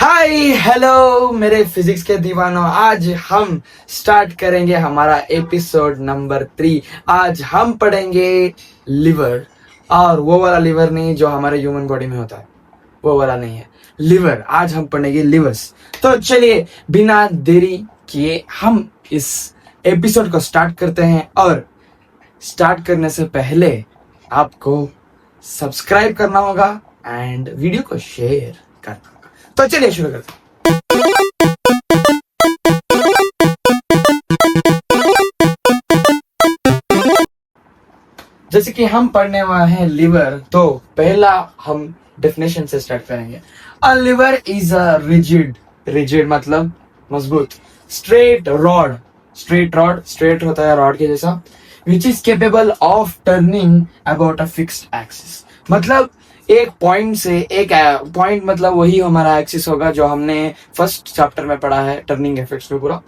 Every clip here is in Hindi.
हाय हेलो मेरे फिजिक्स के दीवानों, आज हम स्टार्ट करेंगे हमारा एपिसोड नंबर 3। आज हम पढ़ेंगे लिवर, और वो वाला लिवर नहीं जो हमारे ह्यूमन बॉडी में होता है, वो वाला नहीं है, लिवर। आज हम पढ़ेंगे लिवर्स। तो चलिए बिना देरी किए हम इस एपिसोड को स्टार्ट करते हैं। और स्टार्ट करने से पहले आपको सब्सक्राइब करना होगा एंड वीडियो को शेयर करना होगा। तो चलिए शुरू करते हैं। जैसे कि हम पढ़ने वाले हैं लिवर, तो पहला हम डेफिनेशन से स्टार्ट करेंगे। अ लिवर इज अ रिजिड मतलब मजबूत, स्ट्रेट होता है रॉड के जैसा, which is capable of turning about a fixed axis. मतलब एक पॉइंट से एक पॉइंट, मतलब वही हमारा एक्सिस होगा जो हमने फर्स्ट चैप्टर में पढ़ा है टर्निंग इफेक्ट्स में पूरा।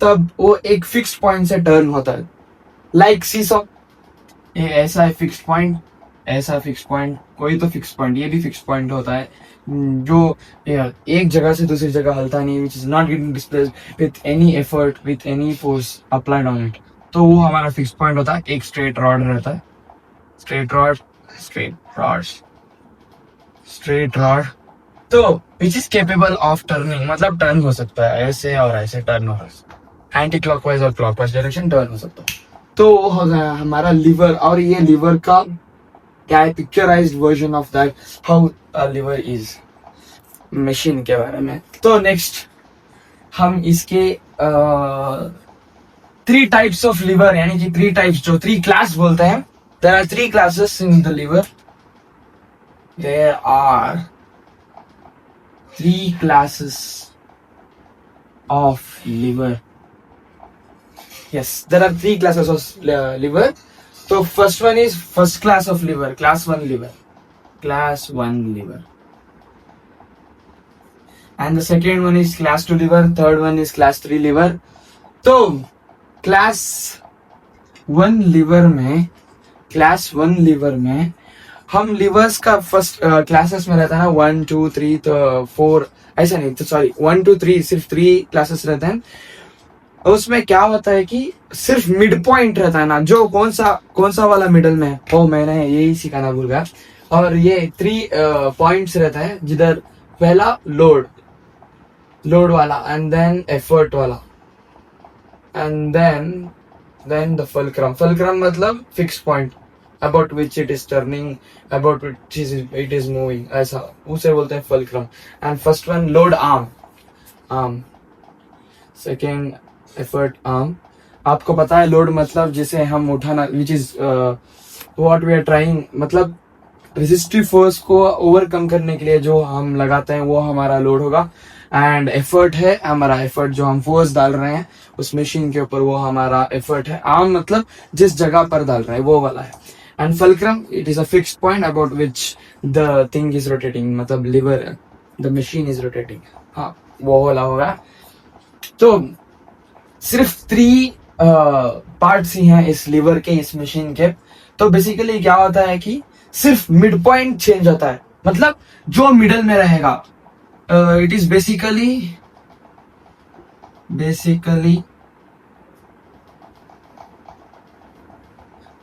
तब वो एक फिक्स्ड पॉइंट से टर्न होता है, लाइक सीसॉ। ये ऐसा है फिक्स्ड पॉइंट, ऐसा फिक्स्ड पॉइंट, कोई तो फिक्स्ड पॉइंट, ये भी फिक्स्ड पॉइंट होता है जो एक जगह से दूसरी जगह हलता नहीं, which is not getting displaced with any effort, with any force applied on it. तो वो हमारा फिक्स्ड पॉइंट होता है। एक स्ट्रेट रॉड रहता है, स्ट्रेट रॉड तो which is capable of turning, मतलब टर्न हो सकता है ऐसे और ऐसे, टर्न हो सकता है एंटी क्लॉकवाइज और क्लॉकवाइज डायरेक्शन टर्न हो सकता है। तो वो हो गया हमारा लिवर। और ये लिवर का क्या है, picturised version of that how a liver is, machine के बारे में। तो नेक्स्ट हम इसके 3 टाइप्स ऑफ लिवर, यानी कि 3 टाइप्स, जो 3 क्लास बोलते हैं। There are 3 classes in the lever. There are 3 classes of liver. Yes, there are 3 classes of liver. So first one is first class of liver, class 1 liver. And the second one is class 2 liver, third one is class 3 liver. तो class 1 liver में हम लिवर्स का फर्स्ट क्लासेस में रहता है ना, 1 2 3 तो 4, ऐसा नहीं, तो सॉरी 1 2 3 सिर्फ 3 क्लासेस रहते हैं। उसमें क्या होता है कि सिर्फ मिड पॉइंट रहता है ना, जो कौन सा वाला मिडल में है, ओ मैंने यही सिखाना भूल गया। और ये 3 पॉइंट्स रहता है, जिधर पहला लोड वाला, एंड देन एफर्ट वाला, एंड देन द फुलक्रम मतलब fix point about which it is turning, about which it is moving, ऐसा उसे बोलते हैं fulcrum. And first one load arm, second effort arm. आपको पता है लोड मतलब जिसे हम उठाना, which is what we are trying, मतलब रेजिस्टिव फोर्स को ओवरकम करने के लिए जो हम लगाते हैं वो हमारा लोड होगा। एंड एफर्ट है हमारा, एफर्ट जो हम फोर्स डाल रहे हैं उस मशीन के ऊपर, वो हमारा एफर्ट है। आर्म मतलब जिस जगह पर डाल रहे हैं वो वाला है। And fulcrum, it is a fixed point about which the thing is rotating, मतलब liver, the machine is rotating। हाँ, वो वाला होगा। तो सिर्फ 3 पार्ट्स ही हैं इस लिवर के, इस मशीन के। तो बेसिकली क्या होता है कि सिर्फ मिड पॉइंट चेंज होता है, मतलब जो मिडल में रहेगा। It is basically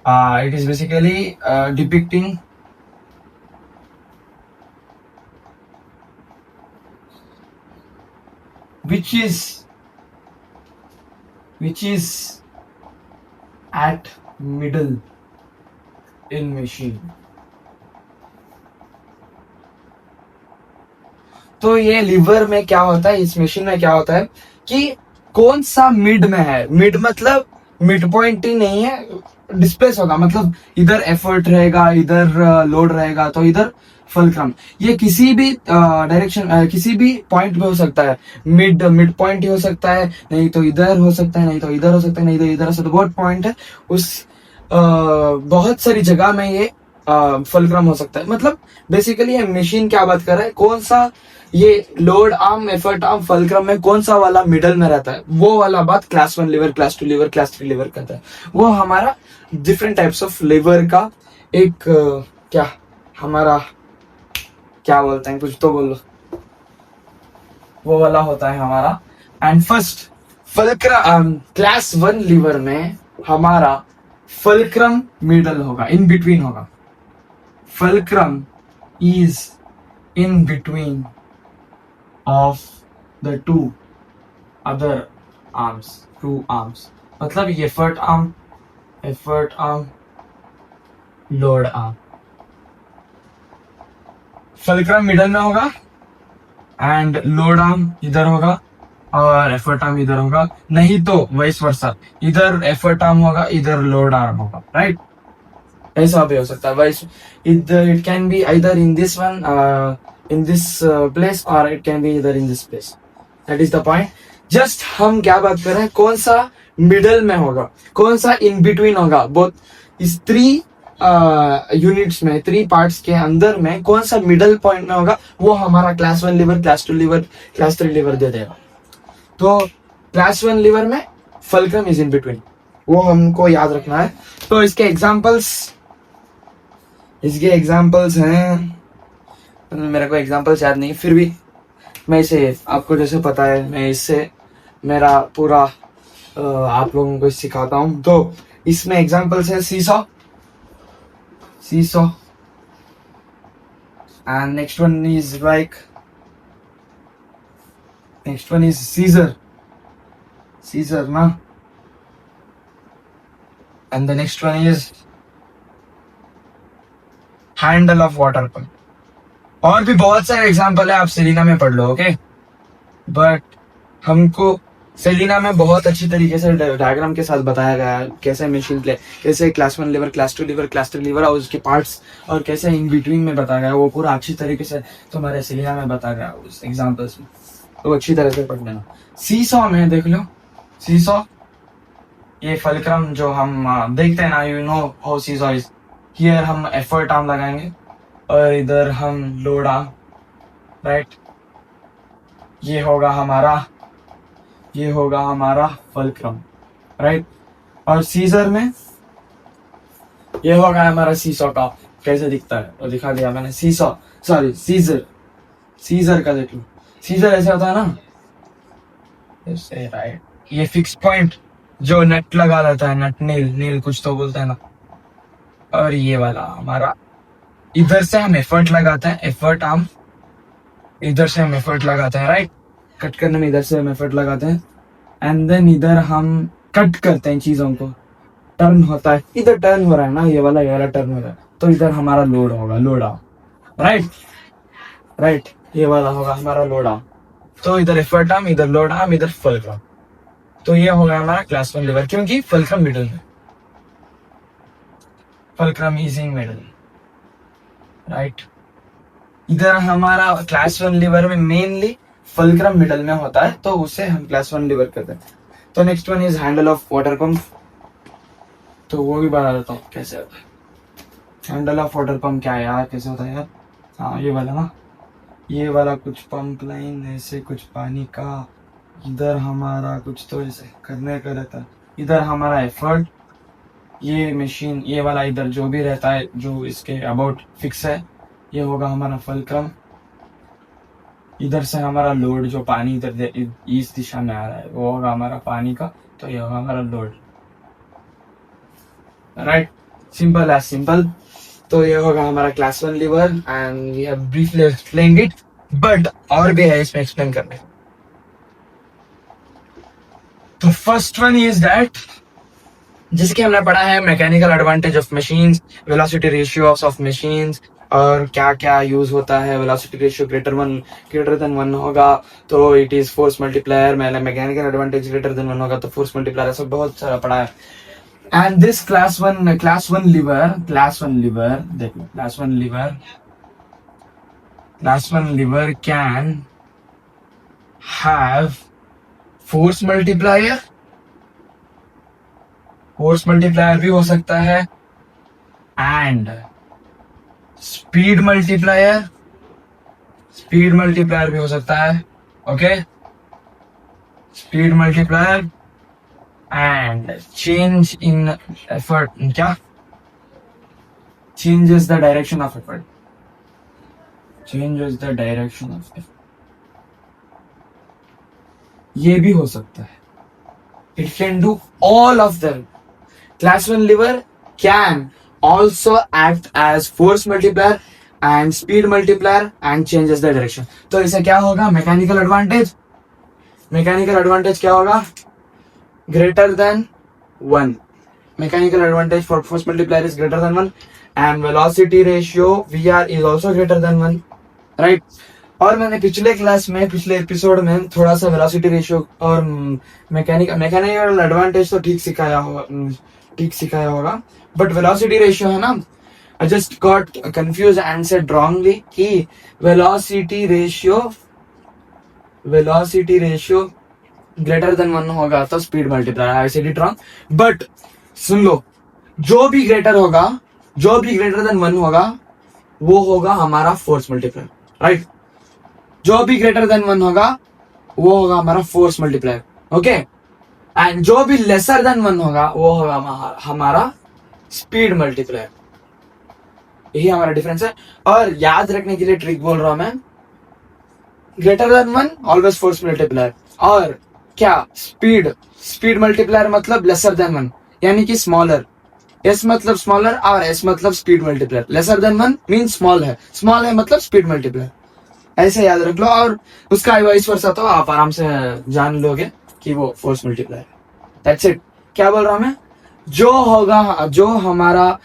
it is basically depicting which is at middle in machine। तो ये लिवर में क्या होता है, इस मशीन में क्या होता है कि कौन सा मिड में है। मिड मतलब मिड पॉइंट ही नहीं है, डिस्प्लेस होगा, मतलब इधर एफर्ट रहेगा, इधर लोड रहेगा, तो इधर फुलक्रम। ये किसी भी डायरेक्शन, किसी भी पॉइंट पे हो सकता है। मिड पॉइंट ही हो सकता है, नहीं तो इधर हो सकता है, नहीं तो इधर हो सकता है, नहीं तो इधर हो सकता है। बहुत पॉइंट है उस, बहुत सारी जगह में ये फुलक्रम हो सकता है। मतलब बेसिकली ये मशीन क्या बात कर रहा है, कौन सा ये load arm, effort arm, fulcrum में कौन सा वाला मिडल में रहता है, वो वाला बात class 1 liver, class 2 liver, class 3 liver करता है। वो हमारा डिफरेंट टाइप्स ऑफ लिवर का एक क्या हमारा क्या बोलते हैं, कुछ तो बोलो। वो वाला होता है हमारा। And first fulcrum class 1 lever में हमारा फल्क्रम मिडल होगा, इन बिटवीन होगा। Fulcrum is in between of the two other arms, two arms, मतलब effort arm, load arm. Fulcrum middle में होगा एंड लोड आर्म इधर होगा और एफर्ट आर्म इधर होगा, नहीं तो वाइस वर्सा, इधर एफर्ट आर्म होगा इधर लोड आर्म होगा, राइट? ऐसा भी हो सकता है vice, it can be either in this one, in this place, और इट कैन बी इधर in this place. That is the point. Just हम क्या बात कर रहे हैं, कौन सा मिडल में होगा, कौन सा इन बिटवीन होगा, बोथ इस 3 यूनिट्स में, 3 पार्ट्स के अंदर में कौन सा मिडल पॉइंट में होगा, वो हमारा class 1 lever, class 2 lever, class 3 lever दे देगा। तो क्लास 1 लीवर में फल्क्रम इज इन बिटवीन, वो हमको याद रखना है। तो इसके एग्जांपल्स हैं, मेरे को एग्जांपल्स याद नहीं, फिर भी मैं इसे, आपको जैसे पता है, मैं इससे मेरा पूरा आप लोगों को सिखाता हूँ। तो इसमें एग्जांपल्स है seesaw, and next one is Caesar na, and the next one is handle of water pump। और भी बहुत सारे एग्जांपल है, आप सेलिना में पढ़ लो, ओके? बट हमको सेलिना में बहुत अच्छी तरीके से डायग्राम के साथ बताया गया है, कैसे मशीन प्ले, कैसे class 1 lever, class 2 lever, class 3 lever और उसके पार्ट्स, और कैसे इन बिटवीन में बताया गया, वो पूरा अच्छी तरीके से तुम्हारे सेलिना में बताया गया उस एग्जांपल्स में, तो अच्छी तरह से पढ़ लेना। सीसॉ में देख लो, सीसॉ ये फल्क्रम जो हम देखते हैं ना, you know how seesaw is, here हम एफर्ट आर्म लगाएंगे और इधर हम लोड आर्म, राइट? ये होगा हमारा फल्क्रम, राइट? और सीजर में ये होगा हमारा सीसॉ का, कैसे दिखता है वो दिखा दिया मैंने। सीजर का देख लो, सीजर ऐसे होता है ना, ऐसे, राइट? ये फिक्स पॉइंट जो नट लगा रहता है, नट नील कुछ तो बोलते हैं ना, और ये वाला हमारा, इधर से हम एफर्ट लगाते हैं, एफर्ट आर्म, इधर से हम एफर्ट लगाते हैं, राइट? कट करने में इधर से हम एफर्ट लगाते हैं, एंड देन इधर हम कट करते हैं चीजों को, टर्न होता है, इधर टर्न हो रहा है ना, ये वाला टर्न हो रहा है, तो इधर हमारा लोड होगा, लोड आर्म, राइट? ये वाला होगा हमारा लोड आर्म। तो इधर एफर्ट आर्म, इधर लोड आर्म, इधर फल्क्रम। तो ये होगा हमारा क्लास 1 लीवर, क्योंकि फल्क्रम मिडल में, fulcrum is in middle, right? इधर हमारा क्लास 1 लीवर में मेनली फल्क्रम मिडल में होता है, तो उसे हम क्लास 1 लीवर कहते हैं। तो next one is handle of water pump, तो वो भी बता देता हूँ कैसे होता है। हैंडल ऑफ वाटर पंप क्या है यार, कैसे होता है यार? हाँ, ये वाला ना, ये वाला कुछ पंप लाइन ऐसे कुछ पानी का, इधर हमारा कुछ तो ऐसे करने का रहता है, इधर हमारा एफर्ट, ये मशीन, ये वाला इधर जो भी रहता है जो इसके अबाउट फिक्स है, ये होगा हमारा फल्क्रम। इधर से हमारा लोड, जो पानी इधर इस दिशा में आ रहा है, वो होगा हमारा पानी का, तो ये होगा हमारा load, right? Simple as simple. तो ये होगा हमारा class 1 lever, and we have briefly explained it, but और भी है इसमें एक्सप्लेन करने। तो फर्स्ट वन इज दैट, जैसे कि हमने पढ़ा है mechanical advantage of machines, velocity ratio of machines, और क्या क्या यूज होता है। वेलोसिटी रेशियो ग्रेटर देन 1 होगा तो it is force multiplier, mechanical advantage greater than 1 होगा तो फोर्स मल्टीप्लायर, ऐसा बहुत सारा पढ़ा है। And this class one lever देखो, class one lever can have force multiplier भी हो सकता है, एंड स्पीड मल्टीप्लायर भी हो सकता है, okay? Speed multiplier and change in effort, क्या changes the direction of effort, ये भी हो सकता है. It can do all of them. Class 1 liver can also act as force multiplier and speed multiplier and changes the direction. तो इसे क्या होगा? Mechanical advantage. मैकेनिकल एडवांटेज क्या होगा? Greater than 1. Mechanical advantage for force multiplier is greater than 1 and velocity ratio VR is also greater than 1, right? और मैंने पिछले क्लास में, पिछले एपिसोड में थोड़ा सा वेलोसिटी रेशियो और मैकेनिकल एडवांटेज तो ठीक सिखाया होगा, बट वेलोसिटी रेशियो है ना, I just got confuse and said wrongly कि वेलोसिटी रेशियो ग्रेटर देन 1 होगा तो speed multiplier. I said it wrong, but सुन लो, जो भी ग्रेटर देन 1 होगा वो होगा हमारा फोर्स मल्टीप्लायर, राइट? जो भी ग्रेटर देन 1 होगा वो होगा हमारा फोर्स मल्टीप्लायर, ओके? एंड जो भी लेसर देन 1 होगा वो होगा हमारा स्पीड मल्टीप्लायर. यही हमारा डिफरेंस है. और याद रखने के लिए ट्रिक बोल रहा हूं मैं, greater than 1 always force multiplier, और क्या स्पीड मल्टीप्लायर मतलब लेसर देन 1, यानी कि स्मॉलर. एस मतलब स्मॉलर और एस मतलब speed multiplier. Laser than 1 mean small है मतलब स्पीड मल्टीप्लायर. ऐसे याद रख लो, और उसका वाइस वर्सा तो आप आराम से जान लोगे कि वो फोर्स मल्टीप्लायर है. That's it. क्या बोल रहा हूं मैं? जो हमारा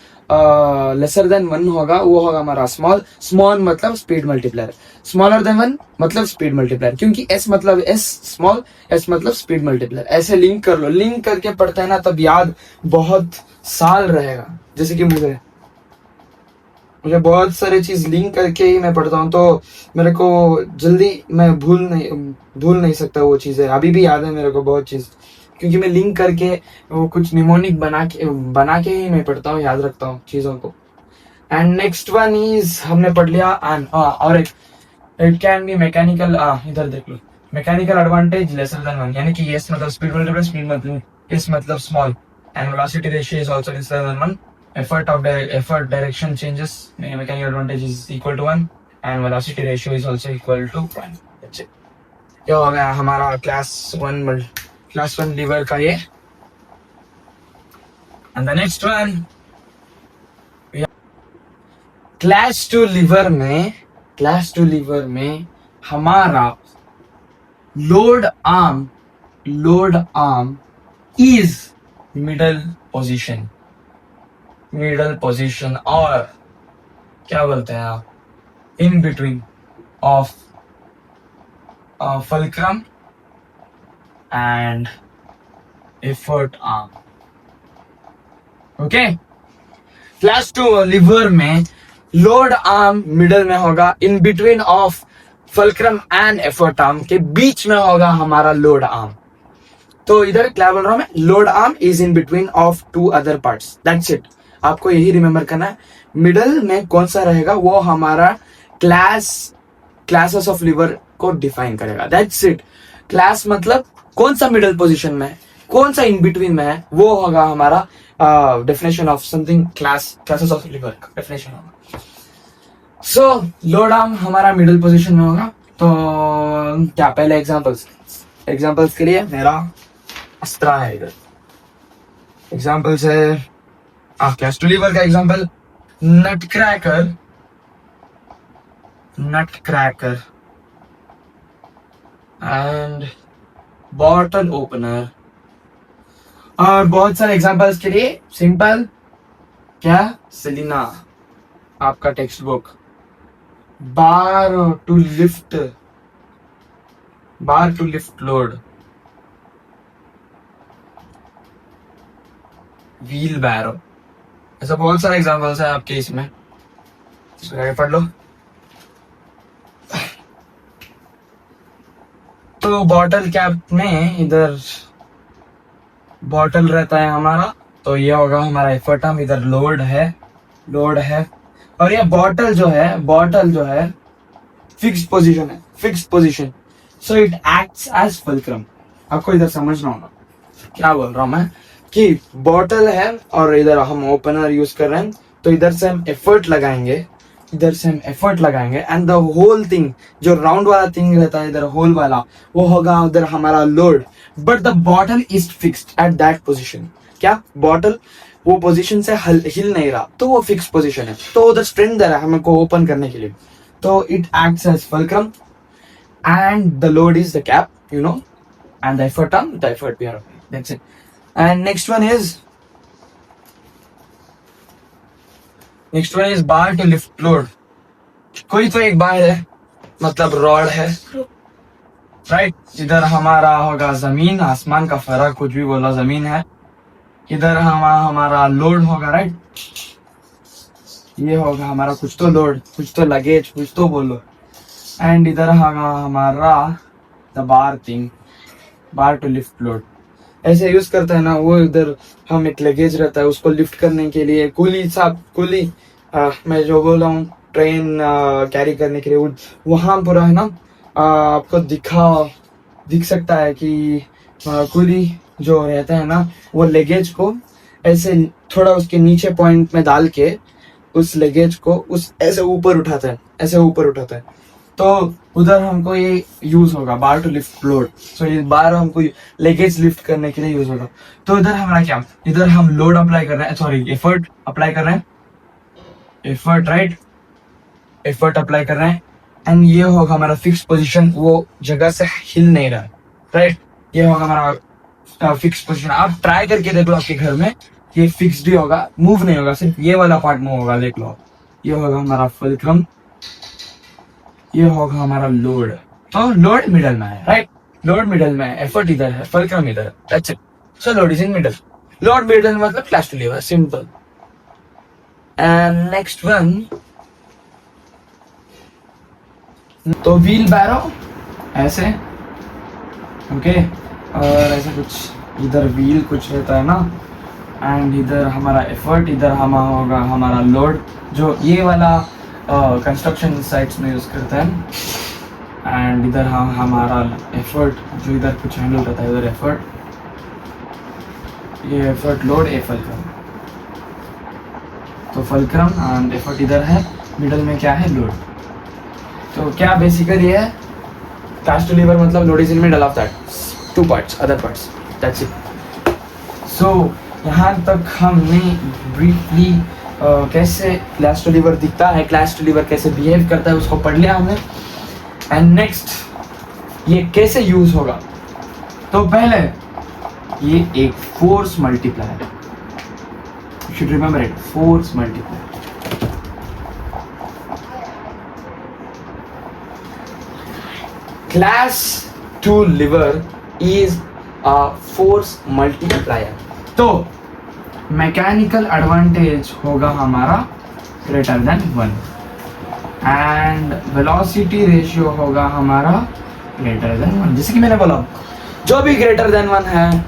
लेसर देन 1 होगा वो होगा हमारा स्मॉल मतलब स्पीड मल्टीप्लायर. स्मॉलर देन 1 मतलब स्पीड मल्टीप्लायर, क्योंकि एस मतलब एस स्मॉल, एस मतलब स्पीड मल्टीप्लायर. ऐसे लिंक कर लो. लिंक करके पढ़ते हैं ना तब याद बहुत साल रहेगा. जैसे कि मुझे बहुत सारी चीज लिंक करके ही मैं पढ़ता हूँ, तो मेरे को जल्दी मैं भूल नहीं सकता वो चीजें. अभी भी याद है मेरे को बहुत चीज, क्योंकि मैं लिंक करके वो कुछ निमोनिक बना के ही मैं पढ़ता हूँ, याद रखता हूँ चीजों को. एंड नेक्स्ट वन इज हमने पढ़ लिया. और एक इट कैन बी मैकेनिकल. इधर देख लो, मैकेनिकल एडवांटेज लेसर देन 1, यानी कि एस मतलब स्पीड मल्टीप्लाई, स्पीड मतलब एस मतलब small, and velocity ratio is also lesser than 1. effort direction changes, mechanical advantage is equal to 1 and velocity ratio is also equal to 1. That's it. ये हो गया हमारा क्लास 1 लीवर का ये. and the next one, class 2 lever में हमारा load arm is middle position, और क्या बोलते हैं आप, in between of fulcrum and effort arm. Okay, class 2 lever में लोड आर्म मिडल में होगा, in between of fulcrum and effort arm के बीच में होगा हमारा लोड आर्म. तो इधर क्या बोल रहा हूं मैं? Load arm is in between of 2 other parts. That's it. आपको यही रिमेंबर करना है. मिडल में कौन सा रहेगा वो हमारा क्लासेस ऑफ लीवर को डिफाइन करेगा. That's it. क्लास मतलब कौन सा मिडल पोजीशन में है, कौन सा इन बिटवीन में है, वो होगा हमारा definition of something. Classes of lever का डेफिनेशन होगा. सो लोड आर्म हमारा मिडल पोजीशन में होगा. तो क्या पहले एग्जांपल्स के लिए मेरा अस्त्र है इधर. एग्जांपल्स है क्लास 2 लीवर का example, nut cracker and bottle opener. और बहुत सारे एग्जांपल्स के लिए सिंपल क्या, सेलिना आपका textbook, bar to lift load, wheelbarrow. ऐसा बहुत सारे एग्जांपल्स है आपके इसमें, पढ़ लो. तो बॉटल कैप में इधर बॉटल रहता है हमारा, तो ये होगा हमारा एफर्ट आर्म. इधर लोड है, और ये बॉटल जो है fixed position, so it acts as fulcrum. आपको इधर समझना होगा क्या बोल रहा हूं मैं, कि बॉटल है और इधर हम ओपनर यूज कर रहे हैं, तो इधर से हम एफर्ट लगाएंगे इधर से हम एफर्ट लगाएंगे एंड द होल थिंग, जो राउंड वाला थिंग रहता है इधर होल वाला, वो होगा उधर हमारा load, but the bottle is fixed at that position. क्या बॉटल वो पोजीशन से हिल नहीं रहा, तो वो फिक्स पोजीशन है, तो उधर स्ट्रेंथ दे रहा है हमको ओपन करने के लिए, तो it acts as fulcrum and the load is the cap, you know, and the effort on the effort we are applying, that's it. And next one is bar to lift load. कोई तो एक बार है, मतलब रॉड है, राइट। इधर हमारा होगा जमीन आसमान का फर्क, कुछ भी बोला, जमीन है। इधर हमारा लोड होगा, राइट। ये होगा हमारा कुछ तो लोड, कुछ तो लगेज, कुछ तो बोलो। एंड इधर होगा हमारा the bar thing, bar to lift load. ऐसे यूज करता है ना वो, इधर हम एक लगेज रहता है उसको लिफ्ट करने के लिए कुली साहब, कुली मैं जो बोल रहा हूँ ट्रेन कैरी करने के लिए, वहां पूरा है ना, आपको दिख सकता है कि कुली जो रहता है ना, वो लगेज को ऐसे थोड़ा उसके नीचे पॉइंट में डाल के उस लगेज को उस ऐसे ऊपर उठाता है, ऐसे ऊपर उठाता है। तो उधर हमको ये यूज होगा बार टू लिफ्ट लोड। सो ये बार हमको लगेज लिफ्ट करने के लिए यूज होगा। तो इधर हमारा क्या, इधर हम लोड अप्लाई कर रहे हैं, सॉरी एफर्ट अप्लाई कर रहे हैं, एफर्ट, राइट, एफर्ट अप्लाई कर रहे हैं। एंड ये होगा हमारा फिक्स पोजीशन, वो जगह से हिल नहीं रहा, राइट। ये होगा हमारा फिक्स पोजीशन। आप ट्राई करके देख लो आपके घर में, ये फिक्स्ड ही होगा, मूव नहीं होगा, सिर्फ ये वाला पार्ट मूव होगा, देख लो। ये होगा हमारा फुलक्रम, ये होगा हमारा लोड। तो लोड मिडल में है, राइट, लोड मिडल में है, एफर्ट इधर है, फुलक्रम इधर है, that's it. So load is in middle, load middle मतलब class two lever, simple. And next one, तो व्हील बैरो ऐसे, ओके, और ऐसे कुछ इधर व्हील कुछ रहता है ना, एंड इधर हमारा एफर्ट, इधर होगा हमारा लोड, जो ये वाला कंस्ट्रक्शन साइट्स में यूज करते हैं। एंड इधर हमारा एफर्ट, जो इधर कुछ हैंडल रहता है, इधर एफर्ट, ये एफर्ट लोड, ए फुलक्रम, तो फुलक्रम एंड एफर्ट इधर है, मिडल में क्या है, लोड। तो क्या बेसिकली है क्लास टू लीवर, मतलब load is in middle of that two parts, other parts, that's it. So यहाँ तक हमने ब्रीफली कैसे क्लास टू लीवर दिखता है, क्लास टू लीवर कैसे बिहेव करता है, उसको पढ़ लिया हमने। एंड नेक्स्ट ये कैसे यूज होगा, तो पहले ये एक फोर्स मल्टीप्लायर है, you should remember it, force multiplier. Class two lever is a force multiplier. तो मैकेनिकल एडवांटेज होगा हमारा greater than 1 and velocity ratio होगा हमारा ग्रेटर देन 1। जैसे कि मैंने बोला, जो भी ग्रेटर देन 1 है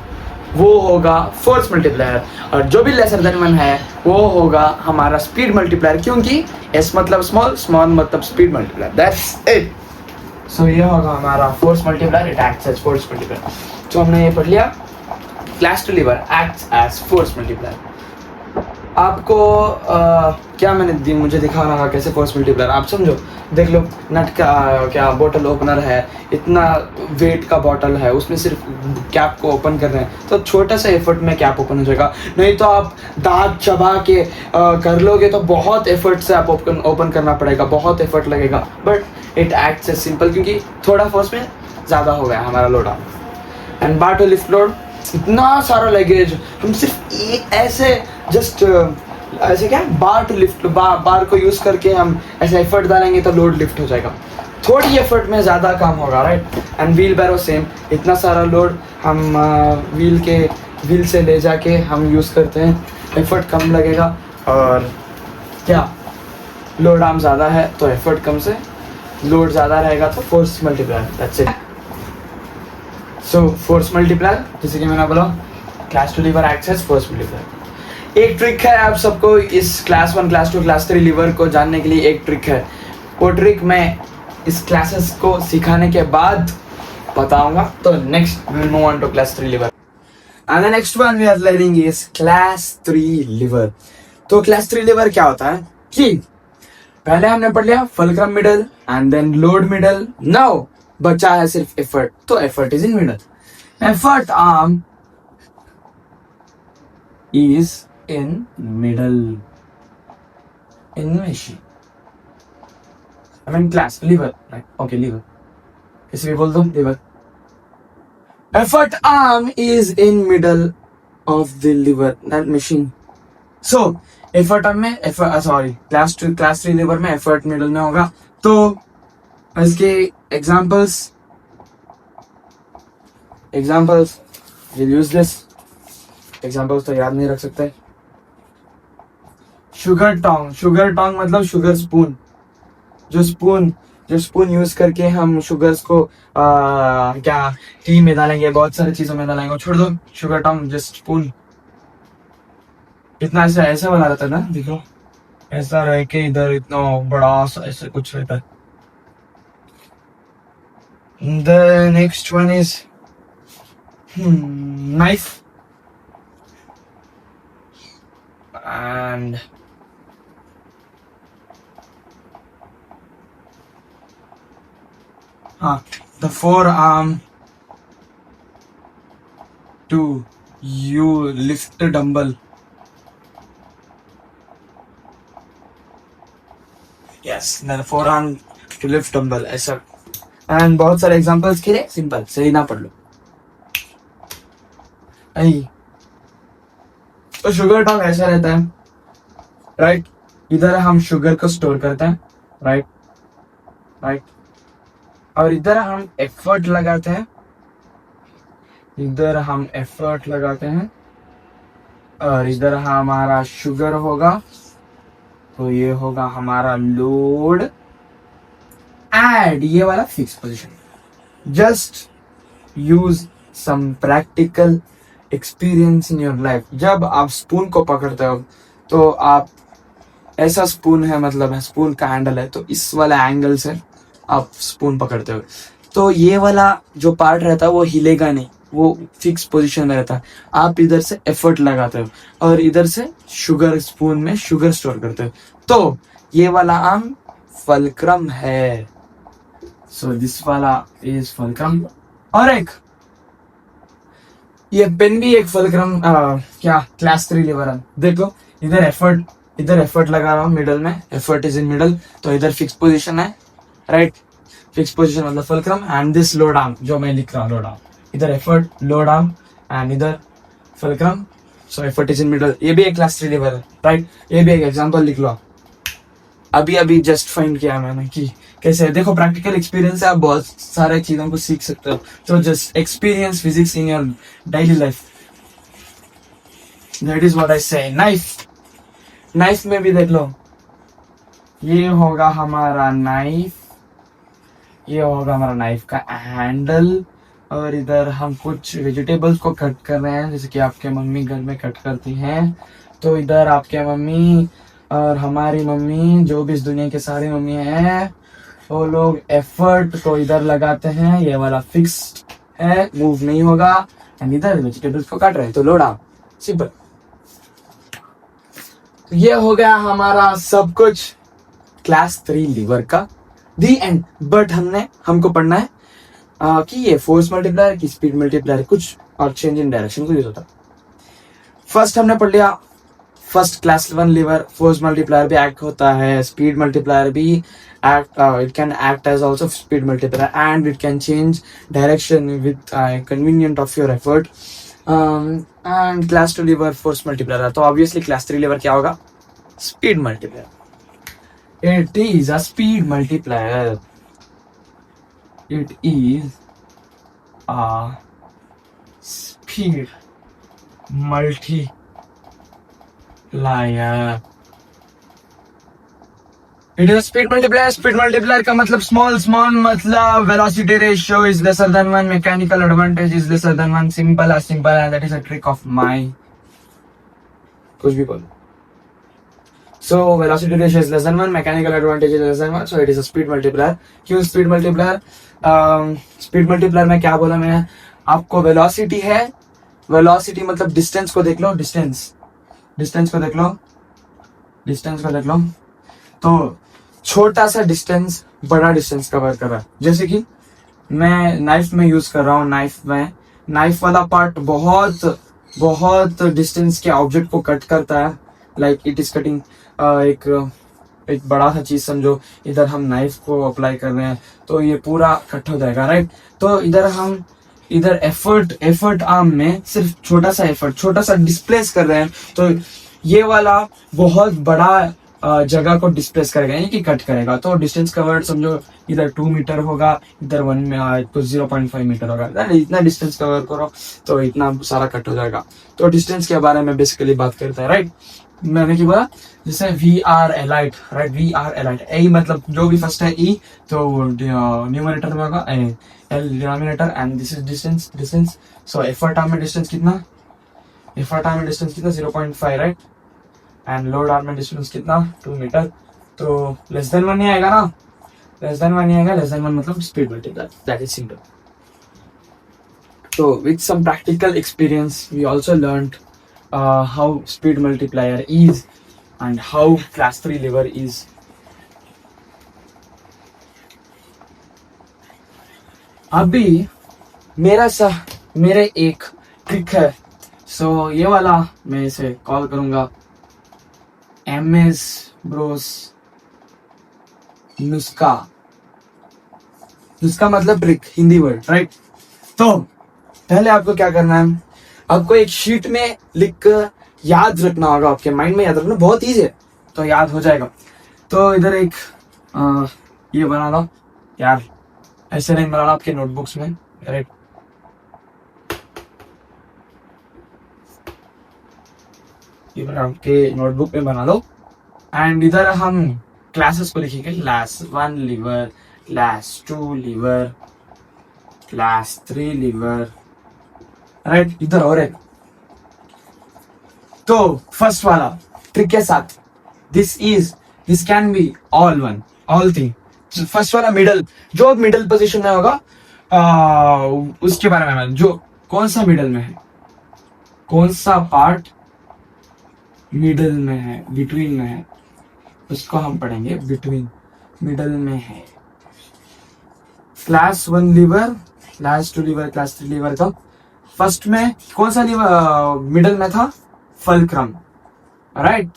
वो होगा फोर्स मल्टीप्लायर, और जो भी लेसर देन 1 है वो होगा हमारा स्पीड मल्टीप्लायर, क्योंकि एस मतलब स्मॉल, स्मॉल मतलब speed multiplier, that's it. So ये होगा हमारा force multiplier, it acts as force multiplier. तो हमने ये पढ़ लिया, class two lever acts as force multiplier. आपको क्या मैंने मुझे दिखा रहा कैसे फोर्स मल्टीप्लायर, आप समझो, देख लो, नट का क्या बोतल ओपनर है, इतना वेट का बॉटल है, उसमें सिर्फ कैप को ओपन कर रहे हैं, तो छोटा सा एफर्ट में कैप ओपन हो जाएगा। नहीं तो आप दांत चबा के कर लोगे तो बहुत एफर्ट से आप ओपन करना पड़ेगा, बहुत एफर्ट लगेगा, but it acts as simple, क्योंकि थोड़ा फोर्स में ज़्यादा हो गया हमारा load. And bar to lift load, इतना सारा लगेज हम सिर्फ एक ऐसे जस्ट ऐसे क्या बार टू लिफ्ट, बार को यूज करके हम ऐसे एफर्ट डालेंगे तो लोड लिफ्ट हो जाएगा, थोड़ी एफर्ट में ज़्यादा काम होगा, right. And wheelbarrow same, इतना सारा लोड हम व्हील से ले जाके हम यूज़ करते हैं, एफर्ट कम लगेगा, और क्या लोड आर्म ज़्यादा है तो एफर्ट कम से लोड ज़्यादा रहेगा, तो force multiplier, that's it. So force multiplier, जैसे कि मैंने बोला, class two lever acts as force multiplier. एक ट्रिक है आप सबको इस क्लास 1, क्लास 2, क्लास 3 लीवर को जानने के लिए, एक ट्रिक है, वो ट्रिक मैं इस क्लासेस को सिखाने के बाद बताऊंगा। तो next we will move on to class 3 lever, and the next one we are learning is class 3 lever. तो क्लास 3 लीवर क्या होता है कि पहले हमने पढ़ लिया fulcrum middle and then load middle. Now बचा है सिर्फ एफर्ट, तो effort is in middle. Effort arm is in middle in machine. I mean class liver, right? Okay, liver. इसे भी बोल दो liver. Effort arm is in middle of the liver, that machine. So effort arm में class 3 liver में effort middle में होगा. तो इसके examples we'll use this. Examples तो याद नहीं रख सकते. शुगर टोंग मतलब शुगर स्पून. जो स्पून यूज करके हम शुगर्स को क्या टी में डालेंगे, बहुत सारी चीजों में डालेंगे. छोड़ दो शुगर टोंग, जस्ट स्पून. इतना ऐसा वाला रहता है ना, देखो ऐसा रह के इधर इतना बड़ा सा ऐसे कुछ रहता है. The next one is knife. And the forearm to you lift the dumbbell. Yes, the forearm to lift dumbbell ऐसा. And बहुत सारे examples के लिए सिंपल सही ना पढ़ लो. तो शुगर टोंग ऐसा रहता है, राइट. इधर हम शुगर को स्टोर करते हैं, राइट. और इधर हम एफर्ट लगाते हैं, और इधर हमारा शुगर होगा, तो ये होगा हमारा लोड. एंड ये वाला fix position. Just use some practical experience in your life. जब आप स्पून को पकड़ते हो तो आप ऐसा स्पून है, मतलब स्पून का हैंडल है, तो इस वाला एंगल से आप स्पून पकड़ते हो, तो ये वाला जो पार्ट रहता है वो हिलेगा नहीं, वो फिक्स पोजीशन में रहता है. आप इधर से एफर्ट लगाते हो और इधर से शुगर स्पून में शुगर स्टोर करते हो, तो ये वाला आर्म फुलक्रम है. सो दिस वाला इज फुलक्रम. और एक ये पेन भी एक फुलक्रम क्या क्लास 3 लिवर है. देखो इधर एफर्ट लगा रहा हूँ मिडल में, एफर्ट इज इन मिडल, तो इधर फिक्स पोजीशन है, राइट. फिक्स पोजीशन मतलब fulcrum. And this load arm जो मैं लिख रहा हूँ, लोड आर्म, इधर एफर्ट लोड आर्म एंड इधर fulcrum. So effort is in middle. ये भी एक क्लास 3 लिवर है, राइट. ये भी एक एग्जांपल लिख लो. अभी जस्ट फाइंड किया मैंने कि कैसे. देखो प्रैक्टिकल एक्सपीरियंस से आप बहुत सारे चीजों को सीख सकते हो. तो just experience physics in your daily life. That is what I से. नाइफ में भी देख लो, ये होगा हमारा नाइफ, ये होगा हमारा नाइफ का हैंडल. और इधर हम कुछ वेजिटेबल्स को कट कर रहे हैं, जैसे कि आपके मम्मी घर में कट करती हैं. तो इधर आपके मम्मी और हमारी मम्मी, जो भी इस दुनिया के सारी मम्मी हैं, वो लोग एफर्ट को इधर लगाते हैं. ये वाला फिक्स्ड है, मूव नहीं होगा. एंड इधर वेजिटेबल्स को काट रहे हैं, तो लोड आर्म. सिंपल. तो ये हो गया हमारा सब कुछ क्लास 3 लीवर का दी एंड. बट हमको पढ़ना है कि ये फोर्स मल्टीप्लायर की स्पीड मल्टीप्लायर कुछ और चेंज इन डायरेक्शन को यूज होता है. फर्स्ट हमने पढ़ लिया first class 1 lever. Force multiplier भी एक्ट होता है, स्पीड मल्टीप्लायर भी act, it can act as also speed multiplier and it can change direction with convenient of your effort. And class 2 lever force multiplier. तो ऑब्वियसली क्लास 3 लीवर क्या होगा? Speed multiplier. It is a speed multiplier. It is a speed multiplier. It is a speed multiplier. Speed multiplier का मतलब small मतलब velocity ratio is lesser than 1, mechanical advantage is lesser than 1. Simple as simple, and that is a trick of mine. कुछ भी बोलो. So velocity ratio is less than 1, mechanical advantage is less than 1, so it is a speed multiplier. क्यों speed multiplier? स्पीड मल्टीप्लायर में क्या बोला मैंने आपको? वेलोसिटी है, वेलोसिटी मतलब डिस्टेंस को देख लो, डिस्टेंस को देख लो. तो छोटा सा डिस्टेंस बड़ा डिस्टेंस कवर कर रहा है। जैसे कि मैं नाइफ में यूज कर रहा हूँ, नाइफ वाला पार्ट बहुत बहुत डिस्टेंस के ऑब्जेक्ट को कट करता है, लाइक इट इज कटिंग एक बड़ा सा चीज समझो, इधर हम नाइफ को अप्लाई कर रहे हैं तो ये पूरा कट हो जाएगा, राइट। तो इधर एफर्ट आर्म में सिर्फ छोटा सा डिस्प्लेस कर रहे हैं, तो ये वाला बहुत बड़ा जगह को डिस्प्लेस करेगा, यानी कि कट करेगा। तो डिस्टेंस कवर्ड समझो इधर 2 मीटर होगा, इधर 1 में तो 0.5 मीटर होगा, इतना डिस्टेंस कवर करो तो इतना सारा कट हो जाएगा। तो डिस्टेंस के बारे में बेसिकली बात करते हैं, राइट। मैंने क्या बोला, जैसे we are elite, right, we are elite, ए मतलब जो भी फर्स्ट है ई तो न्यूमरेटर में होगा, L denominator, and this is distance. So effort arm में डिस्टेंस कितना, 0.5, राइट, एंड लोड आर्म में डिस्टेंस कितना 2 मीटर। तो लेस देन 1 ही आएगा ना, लेस देन 1 मतलब speed multiply, that is simple. So with some practical experience, we also learned how speed multiplier is and how class 3 lever is. अभी मेरे एक ट्रिक है, सो ये वाला मैं इसे कॉल करूंगा MS ब्रोस नुस्खा मतलब ट्रिक, हिंदी वर्ड, राइट। तो पहले आपको क्या करना है, आपको एक शीट में लिख कर याद रखना होगा, आपके माइंड में याद रखना बहुत ईजी है, तो याद हो जाएगा। तो इधर एक ये बना लो यार, ऐसे नहीं बनाना आपके नोटबुक्स में, राइट। ये आपके नोटबुक में बना लो, एंड इधर हम क्लासेस को लिखेंगे, class 1 lever, class 2 lever, class 3 lever, right, इधर और एक। तो फर्स्ट वाला ट्रिक के साथ, this can be all thing. First वाला जो मिडल पोजीशन में होगा, उसके बारे में, जो कौन सा मिडल में है, कौन सा पार्ट मिडल में है, बिटवीन में है, उसको हम पढ़ेंगे बिटवीन, मिडल में है। Class 1 lever, class 2 lever, class 3 lever का फर्स्ट में कौन सा लीवर मिडल में था, फलक्रम, राइट।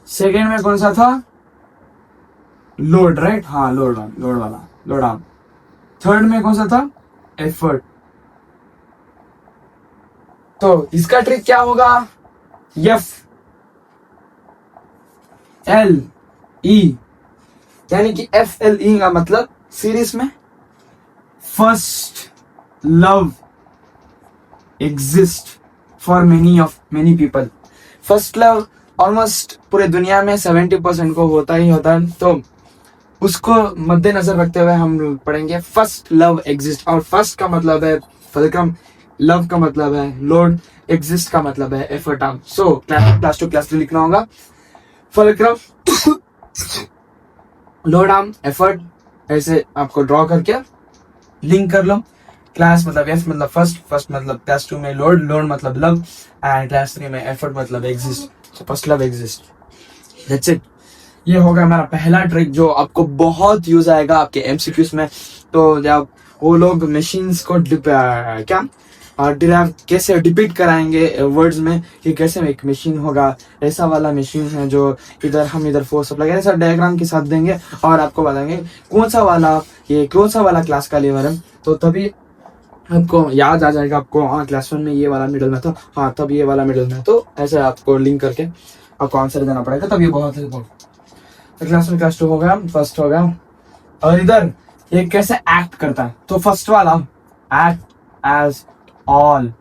सेकेंड में कौन सा था, लोड, राइट, हाँ लोड आर्म। थर्ड में कौन सा था, एफर्ट। तो इसका ट्रिक क्या होगा, FLE, यानी कि FLE का मतलब सीरीज में first love exist for many people. First love almost पूरे दुनिया में 70% को होता ही होता है, तो उसको मद्देनजर रखते हुए हम पढ़ेंगे फर्स्ट लव एग्जिस्ट। और फर्स्ट का मतलब है फलक्रम, लव का मतलब है लोड, एग्जिस्ट का मतलब है effort arm. So class 2 class 3 लिखना होगा, फलक्रम लोड आर्म एफर्ट, ऐसे आपको ड्रॉ करके लिंक कर लो। क्लास मतलब एफ मतलब फर्स्ट मतलब क्लास 2 में लोड मतलब लव, एंड क्लास 3 में एफर्ट मतलब exist. So first love exist, that's it. ये होगा हमारा पहला ट्रिक जो आपको बहुत यूज आएगा आपके एमसीक्यूज में। तो जब वो लोग मशीन्स को डिराइव कैसे डिपिक्ट कराएंगे वर्ड्स में कि कैसे एक मशीन होगा, ऐसा वाला मशीन है जो इधर फोर्स अप्लाई ऐसा डायग्राम के साथ देंगे और आपको बताएंगे कौन सा वाला क्लास का लीवर है। तो तभी आपको याद आ जाएगा, आपको हाँ क्लास 1 में ये वाला मिडल में था, हाँ तब ये वाला मिडल में, तो ऐसे आपको लिंक करके आपको आंसर देना पड़ेगा, तब ये बहुत तो क्लास 1 क्लास 2 हो गया, फर्स्ट हो गया। और इधर ये कैसे एक्ट करता है, तो फर्स्ट वाला act as all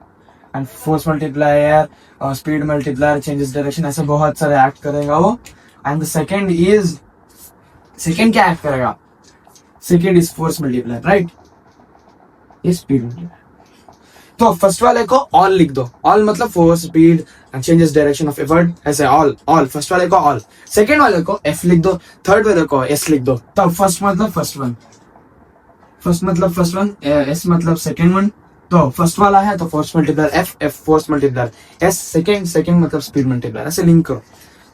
and force multiplier और स्पीड मल्टीप्लायर, चेंजेस डायरेक्शन, ऐसे बहुत सारे एक्ट करेगा वो। एंड द सेकंड क्या एक्ट करेगा, second is force multiplier, right, ये स्पीड मल्टीप्लायर। तो फर्स्ट वाले को ऑल लिख दो, ऑल मतलब force, speed and changes direction of effort, ऐसे ऑल फर्स्ट वाले को ऑल, सेकंड वाले को एफ लिख दो, थर्ड वाले को एस लिख दो। तब फर्स्ट मतलब फर्स्ट वन, एस मतलब सेकंड वन। तो फर्स्ट वाला है तो force multiplier F force multiplier S, second मतलब स्पीड मल्टीप्लायर, ऐसे लिंक करो।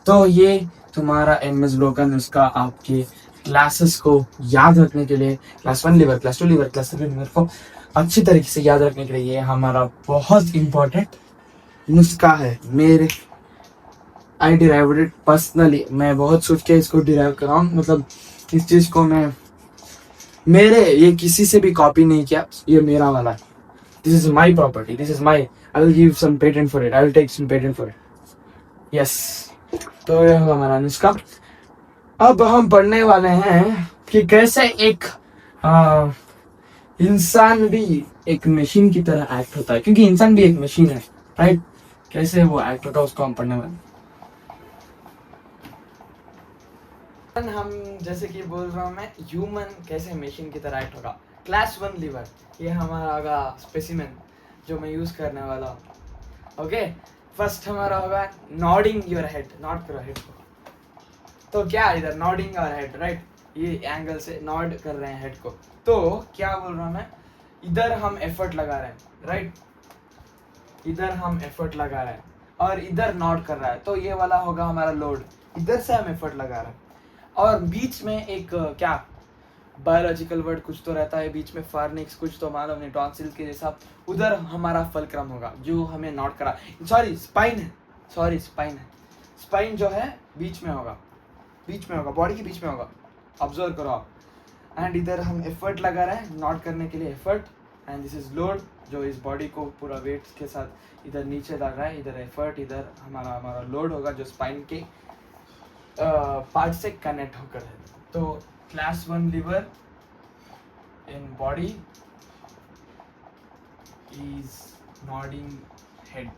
तो ये तुम्हारा एमएस ब्रो का नुस्खा आपके क्लासेस को याद रखने के लिए, class 1 lever, class 2 lever, class 3 lever को अच्छी तरीके से याद रखने के लिए ये हमारा बहुत इंपॉर्टेंट नुस्खा है। मेरे आई डिराइव्ड इट पर्सनली, मैं बहुत सोच के इसको डिराइव कर रहा हूँ, मतलब इस चीज को मैं ये किसी से भी कॉपी नहीं किया, ये मेरा वाला है। This is my property, this is my, I will give some patent for it, I will take some patent for it. Yes, तो ये होगा हमारा नुस्खा। अब हम पढ़ने वाले हैं कि कैसे एक इंसान भी एक मशीन की तरह एक्ट होता है, क्योंकि इंसान भी एक मशीन है, राइट। कैसे वो एक्ट होता है उसको हम पढ़ने वाले हैं। हम जैसे कि बोल रहा हूँ मैं, ह्यूमन कैसे मशीन की तरह एक्ट होगा। क्लास 1 लीवर, ये हमारा होगा स्पेसिमेन जो मैं यूज करने वाला हूँ। ओके, फर्स्ट हमारा होगा नॉडिंग योर हेड, नॉड करो हेड को। तो क्या इधर नॉडिंग और हेड, राइट, ये एंगल से नॉड कर रहे हैं हेड को। तो क्या बोल रहा हूँ मैं, इधर हम एफर्ट लगा रहे हैं, राइट, इधर हम एफर्ट लगा रहे हैं और इधर नॉड कर रहा है, तो ये वाला होगा हमारा लोड। इधर से हम एफर्ट लगा रहे हैं और बीच में एक क्या बायोलॉजिकल वर्ड कुछ तो रहता है बीच में, फार्निक्स कुछ तो मालूम नहीं, टॉन्सिल्स के जैसा। उधर हमारा फलक्रम होगा जो हमें नॉट करा, सॉरी स्पाइन है, सॉरी स्पाइन है, स्पाइन जो है बीच में होगा, बीच में होगा, बॉडी के बीच में होगा, ऑब्जर्व करो आप। एंड इधर हम एफर्ट लगा रहे हैं नॉट करने के लिए effort, and this is load जो इस बॉडी को पूरा वेट के साथ इधर नीचे लग रहा है, इधर एफर्ट, इधर हमारा लोड होगा जो स्पाइन के पार्ट से कनेक्ट होकर है। तो class 1 lever in body is nodding head,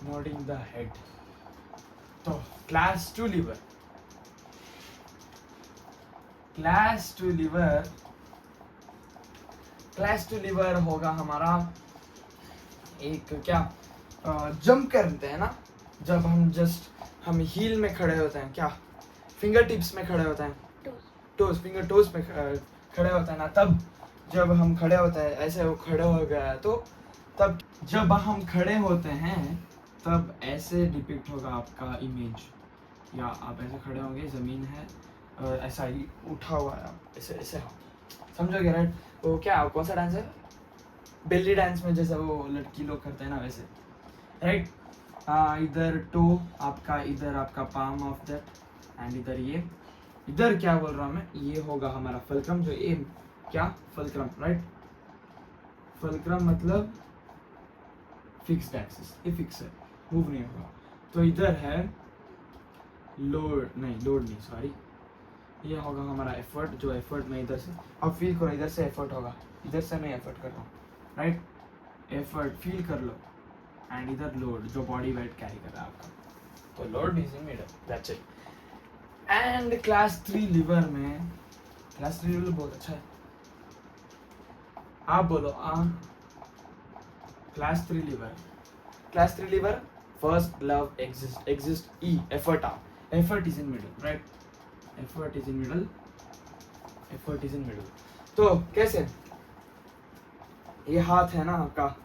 nodding the head. तो class 2 lever, class 2 lever, class 2 lever होगा हमारा एक क्या जंप करते हैं ना, जब हम हील में खड़े होते हैं, क्या फिंगर टिप्स में खड़े होते हैं, टोस, फिंगर टोस में खड़े होते हैं ना, तब जब हम खड़े होते हैं ऐसे, वो खड़े हो गया है तो तब जब हम खड़े होते हैं तब ऐसे डिपिक्ट होगा आपका इमेज, या आप ऐसे खड़े होंगे, जमीन है और ऐसा ही उठा हुआ है, आप ऐसे ऐसे हो, समझोगे, राइट। वो क्या कौन सा डांस है, बेली डांस में जैसा वो लड़की लोग करते हैं ना वैसे, राइट। इधर टो आपका, इधर आपका पाम ऑफ दैट, एंड इधर ये, इधर क्या बोल रहा हूँ मैं, ये होगा हमारा फलक्रम, जो ये क्या फलक्रम, राइट, फलक्रम मतलब फिक्स्ड एक्सिस, ये फिक्स है, मूव नहीं होगा। तो इधर है लोड नहीं, सॉरी, ये होगा हमारा एफर्ट, जो एफर्ट में इधर से, अब फील करो, इधर से एफर्ट होगा, इधर से मैं एफर्ट कर रहा हूँ, राइट, एफर्ट फील कर लो, एंड इधर लोड जो बॉडी वेट कैरी कर रहा है आपका, तो load is in middle, that's it. And class 3 lever में, क्लास 3 लीवर बहुत अच्छा है, आप बोलो class 3 lever, class 3 lever first love exist E effort out, effort is in middle, right, effort is in middle, effort is in middle। तो कैसे, ये हाथ है ना आपका,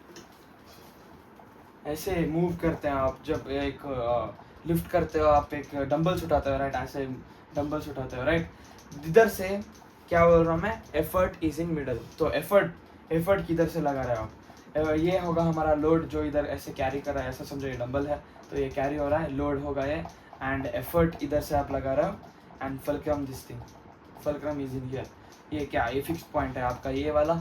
ऐसे मूव करते हैं आप, जब एक लिफ्ट करते हो आप, एक डंबल्स उठाते हो, राइट, ऐसे डंबल्स उठाते हो, राइट, इधर से क्या बोल रहा हूँ मैं, एफर्ट इज इन मिडल। तो एफर्ट किधर से लगा रहे हो आप, ये होगा हमारा लोड जो इधर ऐसे कैरी कर रहा है, ऐसा समझो ये डंबल है तो ये कैरी हो रहा है, लोड होगा ये, एंड एफर्ट इधर से आप लगा रहे हो, and fulcrum this thing, fulcrum is in here, ये क्या, ये फिक्स पॉइंट है आपका, ये वाला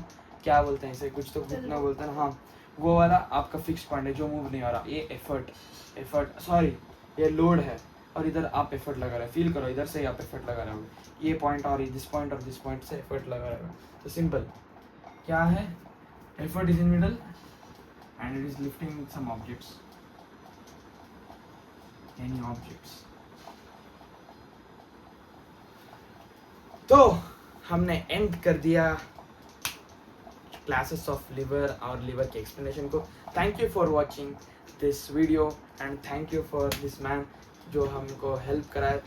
क्या बोलते हैं इसे, कुछ तो घुटना बोलते हैं ना, हाँ, वो वाला आपका फिक्स पॉइंट है जो मूव नहीं हो रहा, ये एफर्ट सॉरी, ये लोड है, और इधर आप एफर्ट लगा रहे हो, फील करो, इधर से ही आप एफर्ट लगा रहे हो, ये पॉइंट और दिस पॉइंट से एफर्ट लगा रहे हो। तो सिंपल क्या है, effort is in middle and it is lifting some objects, any objects. तो हमने एंड कर दिया क्लासेस ऑफ लिवर और लिवर के एक्सप्लेनेशन को। Thank you for watching this video and thank you for this man जो हमको हेल्प कराए।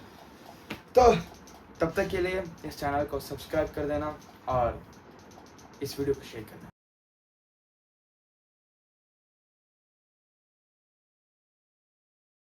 तो तब तक के लिए इस चैनल को सब्सक्राइब कर देना और इस वीडियो को शेयर करना।